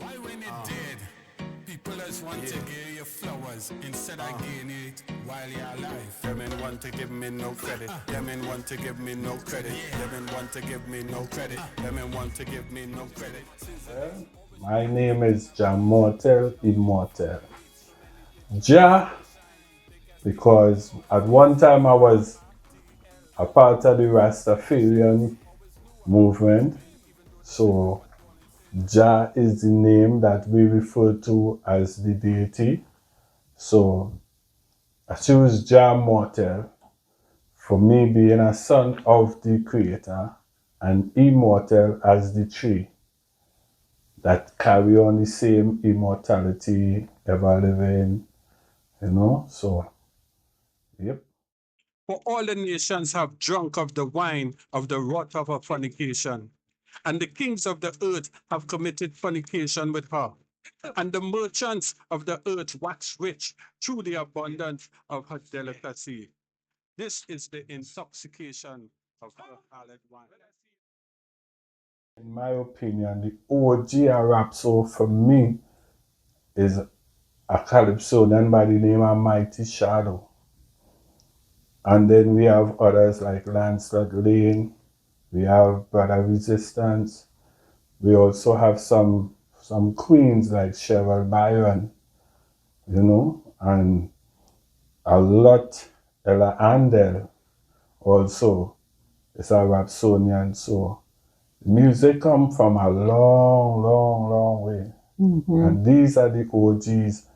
Why when it dead? People just want to give you flowers instead of getting it while you're alive. Them men want to give me no credit. Them men want to give me no credit. Them men want to give me no credit. Them men want to give me no credit. My name is Jahmortel Emortel. Jah, because at one time I was a part of the Rastafarian movement. So Jah is the name that we refer to as the deity. So I choose Jahmortel for me being a son of the Creator and immortal as the tree that carry on the same immortality, ever living, so, yep. For all the nations have drunk of the wine of the wrath of her fornication, and the kings of the earth have committed fornication with her, and the merchants of the earth wax rich through the abundance of her delicacy. This is the intoxication of her harlot wine. In my opinion, the OG Rapso for me is a calypsonian by the name of Mighty Shadow. And then we have others like Lancelot Lane, we have Brother Resistance, we also have some queens like Cheryl Byron, and a lot Ella Andel also is a Rapsonian. So music come from a long, long, long way. And these are the OGs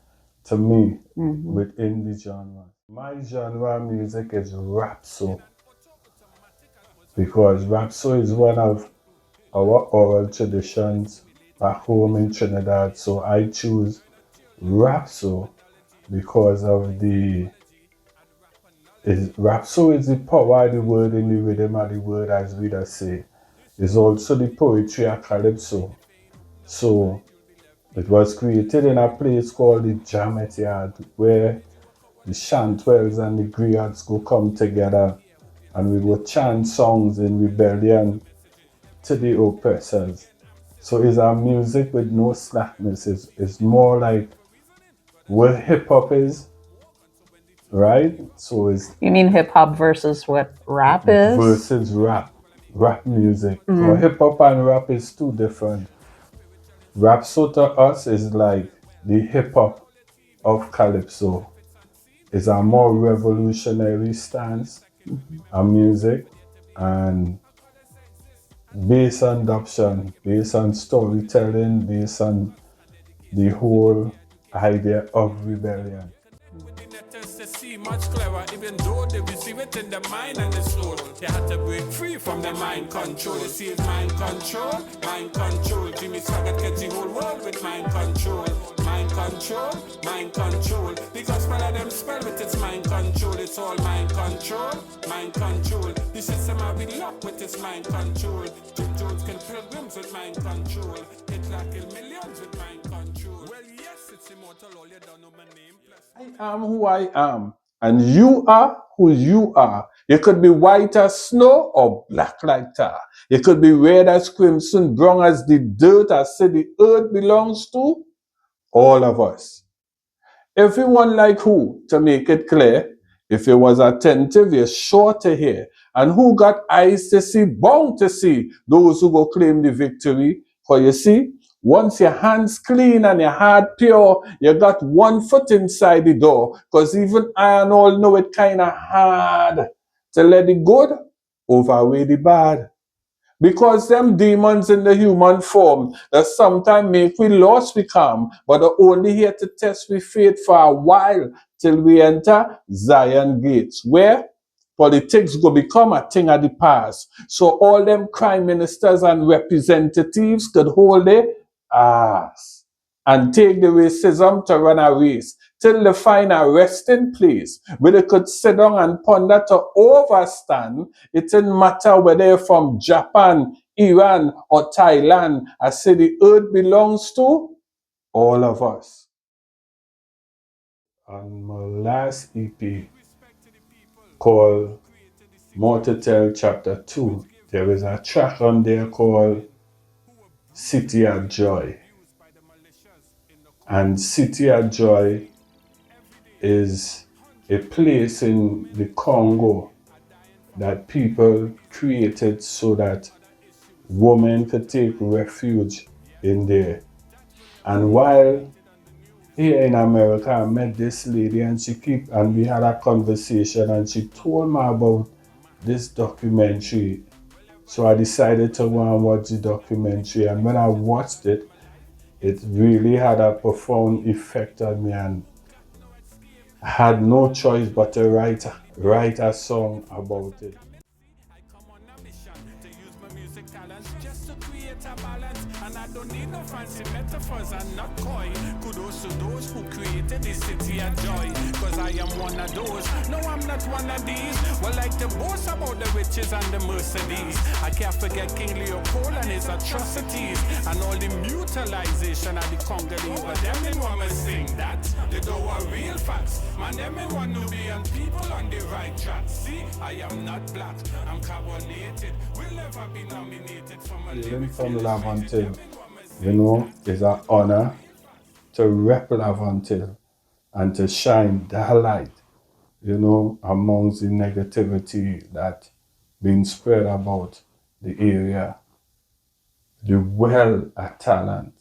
to me within the genre. My genre of music is Rapso because Rapso is one of our oral traditions back home in Trinidad. So I choose Rapso because of Rapso is the power of the word in the rhythm of the word, as we just say. It's also the poetry of Calypso. So it was created in a place called the Jamet Yard, where the Shantwells and the Griots go come together and we go chant songs in rebellion to the oppressors. So it's a music with no slackness. It's more like what hip hop is, right? So it's You mean hip hop versus what rap is? versus rap music. So hip hop and rap is two different. Rap so to us is like the hip hop of Calypso. It's a more revolutionary stance of music and based on adoption, based on storytelling, based on the whole idea of rebellion. They see much clearer, even though they receive it in the mind and the soul. They had to break free from the mind control. You see, it's mind control, mind control. Jimmy Swaggart gets the whole world with mind control. Mind control, mind control. Because one of them spell with its mind control. It's all mind control, mind control. The system have been locked with its mind control. Jim Jones can pilgrims with mind control. Hitler kill millions with mind control. Well, yes, it's immortal. All you don't know my name. I am who I am, and you are who you are. You could be white as snow or black like tar. You could be red as crimson, brown as the dirt I say the earth belongs to. All of us. Everyone like who, to make it clear, if you was attentive, you're sure to hear. And who got eyes to see, bound to see those who go claim the victory. For you see, once your hands clean and your heart pure, you got one foot inside the door. Because even I and all know it kind of hard to let the good overweigh the bad. Because them demons in the human form that sometimes make we lost we calm, but are only here to test we faith for a while till we enter Zion gates, where politics go become a thing of the past. So all them crime ministers and representatives could hold their ass and take the racism to run a race till they find a resting place where they could sit down and ponder to overstand. It didn't matter whether you're from Japan, Iran, or Thailand. I say the earth belongs to all of us. On my last EP called Mortal Chapter 2, there is a track on there called City of Joy. And City of Joy is a place in the Congo that people created so that women could take refuge in there. And while here in America, I met this lady and we had a conversation and she told me about this documentary. So I decided to go and watch the documentary, and when I watched it, it really had a profound effect on me, and I had no choice but to write a song about it. I come on a mission to use my music talent just to create a balance. And I don't need no fancy metaphors, I'm not coy. Kudos to those who created this city of joy. Cause I am one of those. No, I'm not one of these. Well, like the boast about the riches and the Mercedes. I can't forget King Leopold and his atrocities. And all the mutilization of the Congolese. But them in want to sing that. They go a real facts. Man, them in want to be on people on the right track. See, I am not black. I'm carbonated. Will never be nominated for my Living from Laventille, you know, is an honor to rep Laventille and to shine that light, you know, amongst the negativity that being spread about the area. The well of talent.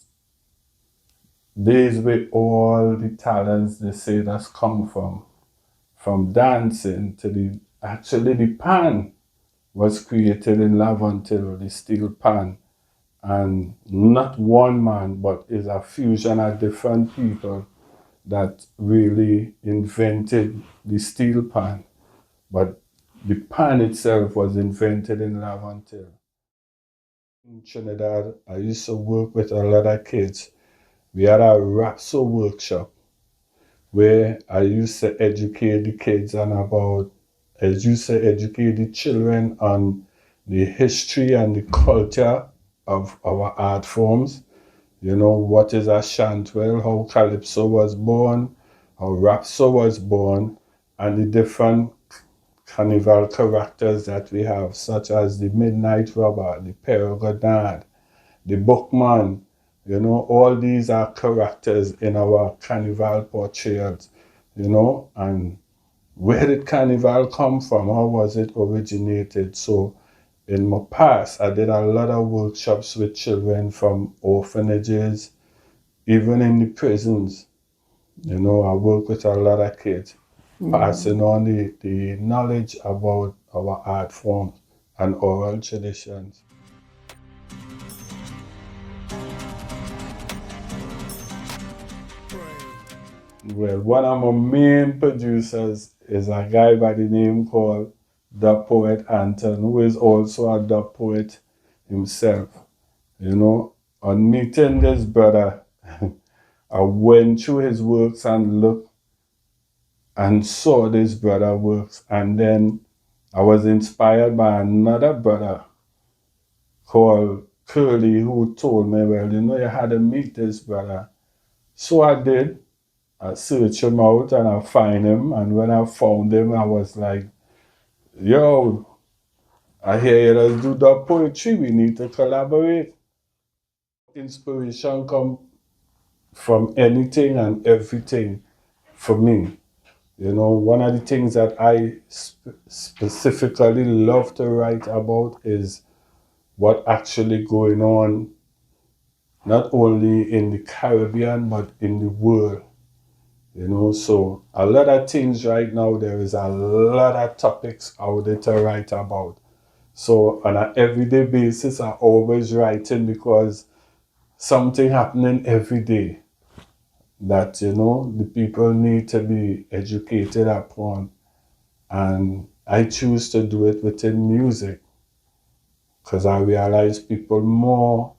These were all the talents they say that's come from dancing to the pan was created in Laventille, the steel pan. And not one man, but is a fusion of different people that really invented the steel pan. But the pan itself was invented in Laventille. In Trinidad, I used to work with a lot of kids. We had a Rapso workshop where I used to educate the kids educate the children on the history and the culture of our art forms. You know, what is a chanterelle, how calypso was born, how Rapso was born, and the different carnival characters that we have, such as the Midnight Robber, the Peregrinaud, the Bookman. You know, all these are characters in our carnival portrayals, you know, and where did carnival come from? How was it originated? So in my past, I did a lot of workshops with children from orphanages, even in the prisons. You know, I work with a lot of kids, passing on the knowledge about our art forms and oral traditions. Well, one of my main producers is a guy by the name called Dub Poet Anton, who is also a dub poet himself. You know, on meeting this brother, I went through his works and looked and saw this brother works, and then I was inspired by another brother called Curly, who told me, well, you know, you had to meet this brother. So I did. I searched him out and I find him, and when I found him, I was like, yo, I hear you just do dub poetry, we need to collaborate. Inspiration come from anything and everything for me. You know, one of the things that I specifically love to write about is what actually going on, not only in the Caribbean, but in the world. You know, so a lot of things right now, there is a lot of topics out there to write about. So on an everyday basis, I always writing because something happening every day that, you know, the people need to be educated upon. And I choose to do it within music because I realize people more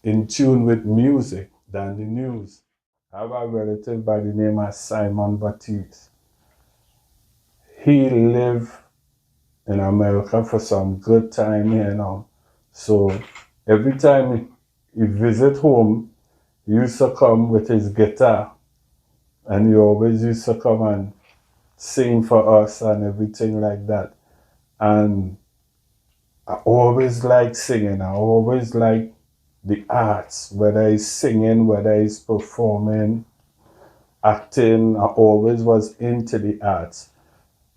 in tune with music than the news. I have a relative by the name of Simon Baptiste. He lived in America for some good time here now. So every time he visit home, he used to come with his guitar, and he always used to come and sing for us and everything like that. And I always like singing. I always like the arts, whether he's singing, whether he's performing, acting, I always was into the arts.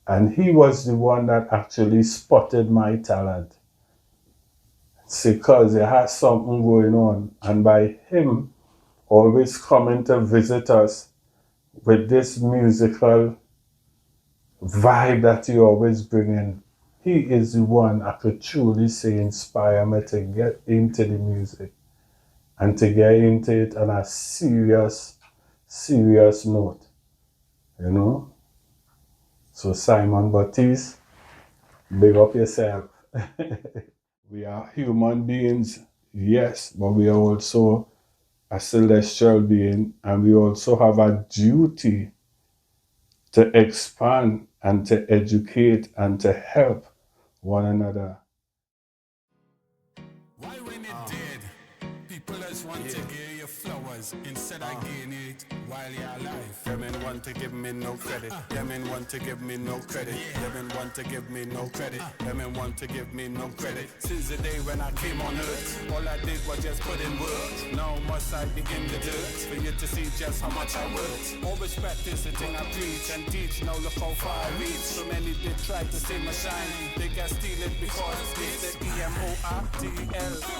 And he was the one that actually spotted my talent. It's because he had something going on. And by him always coming to visit us with this musical vibe that he always bring in, he is the one I could truly say inspire me to get into the music and to get into it on a serious note, you know. So Simon Baptiste, big up yourself. We are human beings, yes, but we are also a celestial being, and we also have a duty to expand and to educate and to help one another. Why when it did, people just want to give you flowers instead of getting it while you're alive. Them ain't want to give me no credit. Them ain't want to give me no credit. Them ain't want to give me no credit. Them ain't want to give me no credit. Since the day when I came on earth, all I did was just put in work. Now must I begin the dirt for you to see just how much I worked. Always practice the thing I preach and teach. Now look how far I reach. So many did try to steal my shine. They can steal it because it's the EMORTEL.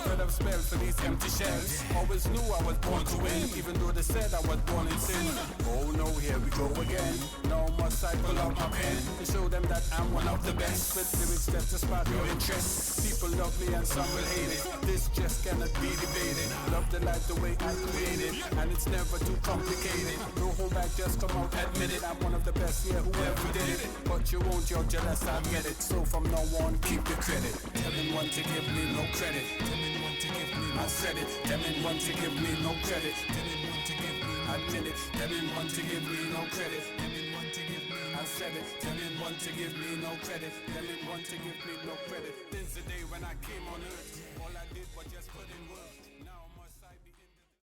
Could have spelled for these empty shells. Always knew I was born to win, even though they said I was born in sin. Oh no, here we go again. Now must I pull out my pen to show them that I'm one of the best with lyrics that to spark your interest. People love me and some will hate it. This just cannot be debated. Love the life the way I created, and it's never too complicated. No hold back, just come out, admit it. I'm one of the best, yeah, whoever did it. But you won't, you're jealous, I get it. So from now on, keep your credit. Tell them one to give me no credit. Tell them one to give me, I said it. Tell them one to give me no credit. Tell them one to give me, I did it. Tell them one to give me no credit. Tell them one to give me, I said it. Tell them one to give me no credit. Tell them one to give me no credit. Since the day when I came on earth, all I did was just put in work.